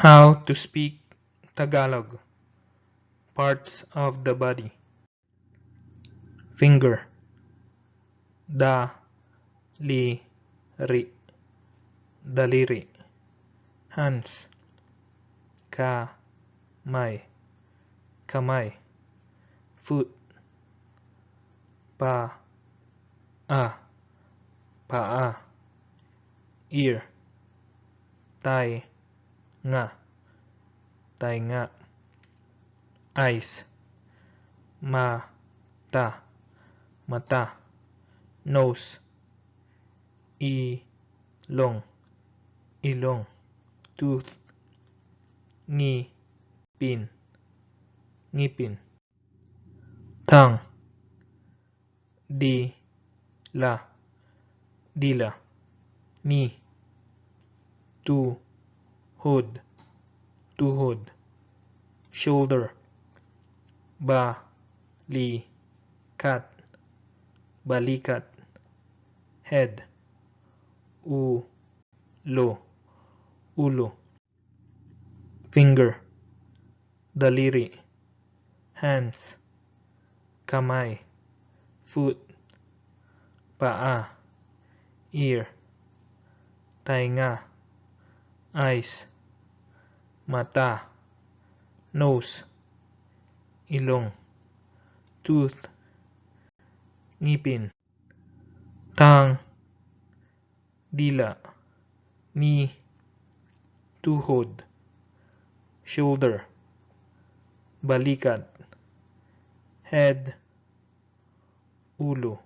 How to speak Tagalog. Parts of the body. Finger. Da-li-ri. Daliri. Hands. Kamay. Kamay. Foot. Pa-a. Paa. Ear. Tai-nga. Tainga. Eyes. Mata. Mata. Nose. Ilong. Ilong. Tooth. Ngipin. Ngipin. Tongue. Dila. Dila. Knee. Tuhod. Tuhod. Shoulder. Balikat. Balikat. Head. Ulo. Ulo. Finger. Daliri. Hands. Kamay. Foot. Paa. Ear. Tainga. Eyes. Mata. Nose. Ilong. Tooth. Ngipin. Tongue. Dila. Knee. Tuhod. Shoulder. Balikat. Head. Ulo.